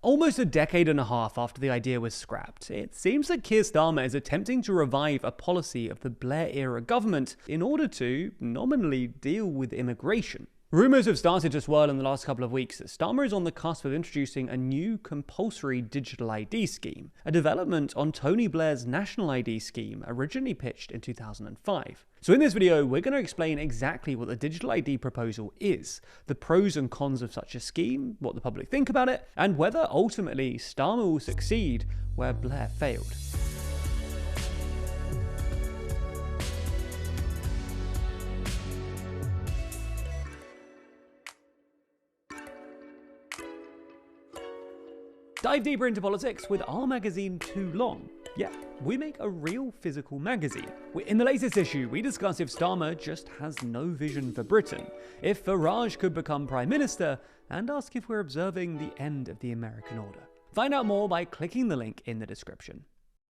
Almost a decade and a half after the idea was scrapped, it seems that Keir Starmer is attempting to revive a policy of the Blair-era government in order to, nominally, deal with immigration. Rumours have started to swirl in the last couple of weeks that Starmer is on the cusp of introducing a new compulsory digital ID scheme, a development on Tony Blair's national ID scheme originally pitched in 2005. So in this video, we're going to explain exactly what the digital ID proposal is, the pros and cons of such a scheme, what the public think about it, and whether ultimately Starmer will succeed where Blair failed. Dive deeper into politics with our magazine Too Long. Yeah, we make a real physical magazine. In the latest issue, we discuss if Starmer just has no vision for Britain, if Farage could become Prime Minister, and ask if we're observing the end of the American order. Find out more by clicking the link in the description.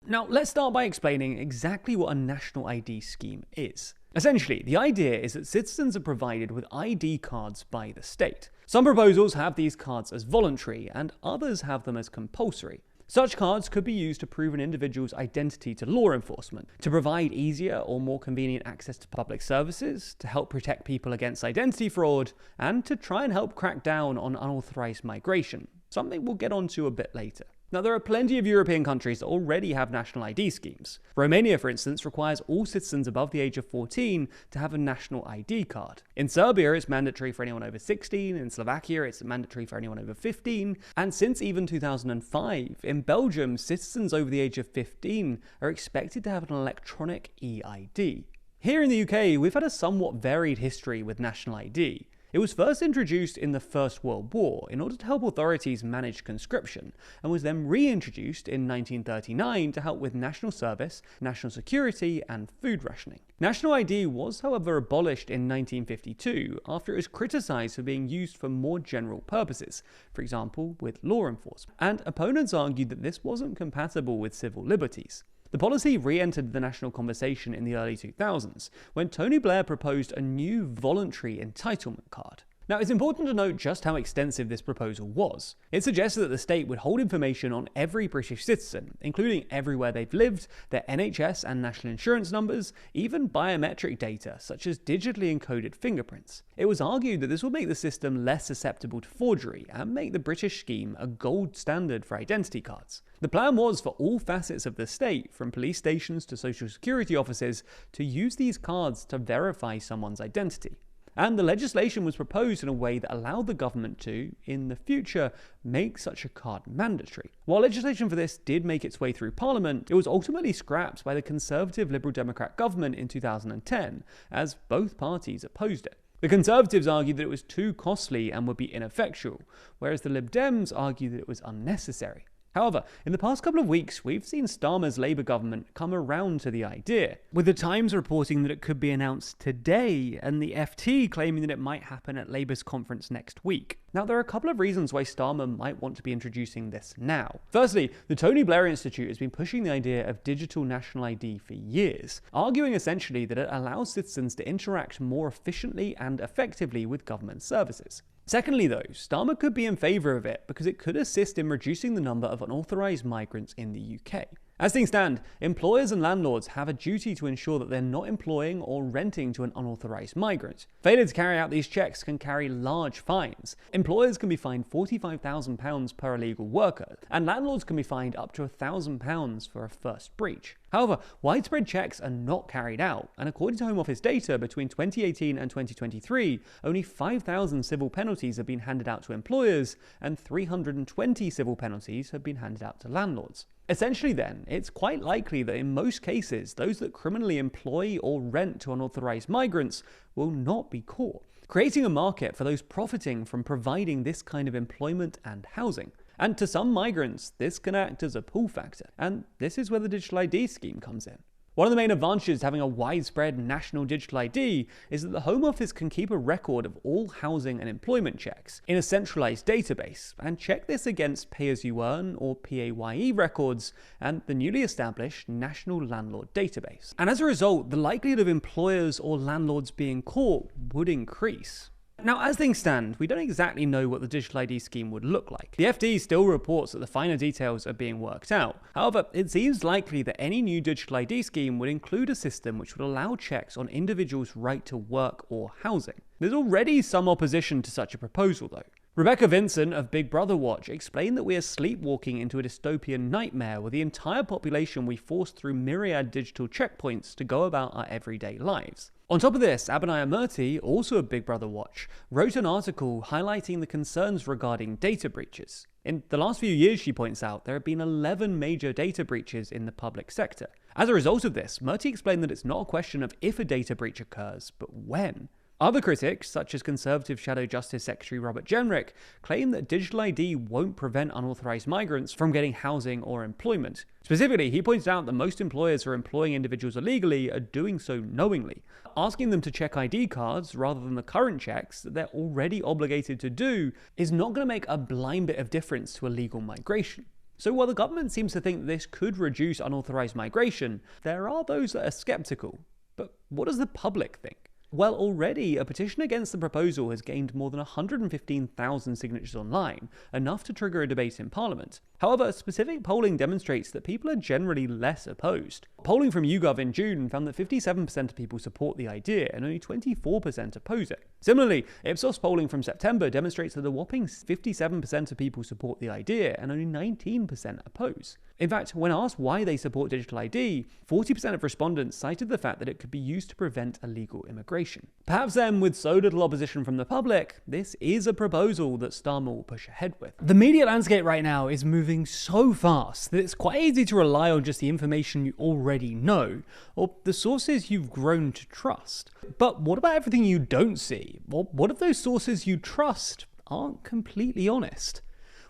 Now, let's start by explaining exactly what a national ID scheme is. Essentially, the idea is that citizens are provided with ID cards by the state. Some proposals have these cards as voluntary, and others have them as compulsory. Such cards could be used to prove an individual's identity to law enforcement, to provide easier or more convenient access to public services, to help protect people against identity fraud, and to try and help crack down on unauthorized migration, something we'll get onto a bit later. Now, there are plenty of European countries that already have national ID schemes. Romania, for instance, requires all citizens above the age of 14 to have a national ID card. In Serbia, it's mandatory for anyone over 16. In Slovakia, it's mandatory for anyone over 15. And since even 2005, in Belgium, citizens over the age of 15 are expected to have an electronic eID. Here in the UK, we've had a somewhat varied history with national ID. It was first introduced in the First World War in order to help authorities manage conscription, and was then reintroduced in 1939 to help with national service, national security, and food rationing. National ID was, however, abolished in 1952 after it was criticised for being used for more general purposes, for example, with law enforcement, and opponents argued that this wasn't compatible with civil liberties. The policy re-entered the national conversation in the early 2000s, when Tony Blair proposed a new voluntary entitlement card. Now, it's important to note just how extensive this proposal was. It suggested that the state would hold information on every British citizen, including everywhere they've lived, their NHS and national insurance numbers, even biometric data such as digitally encoded fingerprints. It was argued that this would make the system less susceptible to forgery and make the British scheme a gold standard for identity cards. The plan was for all facets of the state, from police stations to social security offices, to use these cards to verify someone's identity. And the legislation was proposed in a way that allowed the government to, in the future, make such a card mandatory. While legislation for this did make its way through Parliament, it was ultimately scrapped by the Conservative Liberal Democrat government in 2010, as both parties opposed it. The Conservatives argued that it was too costly and would be ineffectual, whereas the Lib Dems argued that it was unnecessary. However, in the past couple of weeks, we've seen Starmer's Labour government come around to the idea, with the Times reporting that it could be announced today, and the FT claiming that it might happen at Labour's conference next week. Now, there are a couple of reasons why Starmer might want to be introducing this now. Firstly, the Tony Blair Institute has been pushing the idea of digital national ID for years, arguing essentially that it allows citizens to interact more efficiently and effectively with government services. Secondly, though, Starmer could be in favour of it because it could assist in reducing the number of unauthorised migrants in the UK. As things stand, employers and landlords have a duty to ensure that they're not employing or renting to an unauthorised migrant. Failure to carry out these checks can carry large fines. Employers can be fined £45,000 per illegal worker, and landlords can be fined up to £1,000 for a first breach. However, widespread checks are not carried out, and according to Home Office data, between 2018 and 2023, only 5,000 civil penalties have been handed out to employers, and 320 civil penalties have been handed out to landlords. Essentially then, it's quite likely that in most cases, those that criminally employ or rent to unauthorised migrants will not be caught, creating a market for those profiting from providing this kind of employment and housing. And to some migrants, this can act as a pull factor, and this is where the digital ID scheme comes in. One of the main advantages to having a widespread national digital ID is that the Home Office can keep a record of all housing and employment checks in a centralised database, and check this against pay-as-you-earn or PAYE records and the newly established National Landlord Database. And as a result, the likelihood of employers or landlords being caught would increase. Now, as things stand, we don't exactly know what the digital ID scheme would look like. The FD still reports that the finer details are being worked out. However, it seems likely that any new digital ID scheme would include a system which would allow checks on individuals' right to work or housing. There's already some opposition to such a proposal, though. Rebecca Vincent of Big Brother Watch explained that we are sleepwalking into a dystopian nightmare where the entire population we force through myriad digital checkpoints to go about our everyday lives. On top of this, Abhinaya Murthy, also of Big Brother Watch, wrote an article highlighting the concerns regarding data breaches. In the last few years, she points out, there have been 11 major data breaches in the public sector. As a result of this, Murthy explained that it's not a question of if a data breach occurs, but when. Other critics, such as Conservative Shadow Justice Secretary Robert Jenrick, claim that digital ID won't prevent unauthorised migrants from getting housing or employment. Specifically, he pointed out that most employers who are employing individuals illegally are doing so knowingly. Asking them to check ID cards rather than the current checks that they're already obligated to do is not going to make a blind bit of difference to illegal migration. So while the government seems to think this could reduce unauthorised migration, there are those that are sceptical. But what does the public think? Well, already, a petition against the proposal has gained more than 115,000 signatures online, enough to trigger a debate in Parliament. However, specific polling demonstrates that people are generally less opposed. Polling from YouGov in June found that 57% of people support the idea and only 24% oppose it. Similarly, Ipsos polling from September demonstrates that a whopping 57% of people support the idea and only 19% oppose. In fact, when asked why they support digital ID, 40% of respondents cited the fact that it could be used to prevent illegal immigration. Perhaps then, with so little opposition from the public, this is a proposal that Starmer will push ahead with. The media landscape right now is moving so fast that it's quite easy to rely on just the information you already know, or the sources you've grown to trust. But what about everything you don't see? Or what if those sources you trust aren't completely honest?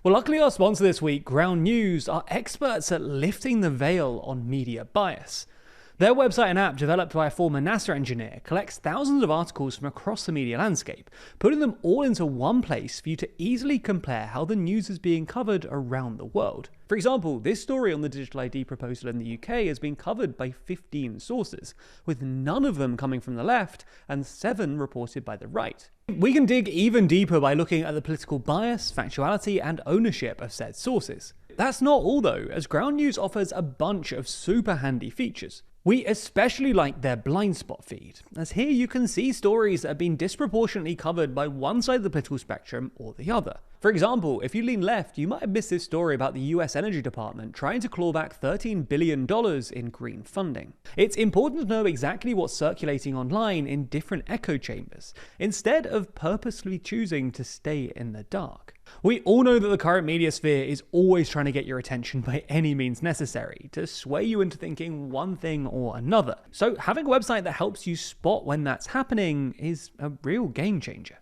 Well, luckily our sponsor this week, Ground News, are experts at lifting the veil on media bias. Their website and app, developed by a former NASA engineer, collects thousands of articles from across the media landscape, putting them all into one place for you to easily compare how the news is being covered around the world. For example, this story on the digital ID proposal in the UK has been covered by 15 sources, with none of them coming from the left and 7 reported by the right. We can dig even deeper by looking at the political bias, factuality, and ownership of said sources. That's not all though, as Ground News offers a bunch of super handy features. We especially like their blind spot feed, as here you can see stories that have been disproportionately covered by one side of the political spectrum or the other. For example, if you lean left, you might have missed this story about the US Energy Department trying to claw back $13 billion in green funding. It's important to know exactly what's circulating online in different echo chambers, instead of purposely choosing to stay in the dark. We all know that the current media sphere is always trying to get your attention by any means necessary, to sway you into thinking one thing or another. So having a website that helps you spot when that's happening is a real game changer.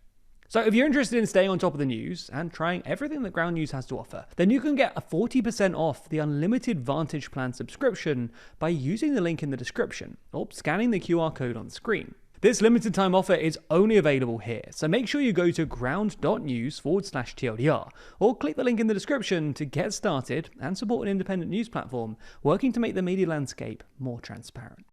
So if you're interested in staying on top of the news and trying everything that Ground News has to offer, then you can get a 40% off the unlimited Vantage Plan subscription by using the link in the description or scanning the QR code on the screen. This limited time offer is only available here, so make sure you go to ground.news/TLDR or click the link in the description to get started and support an independent news platform working to make the media landscape more transparent.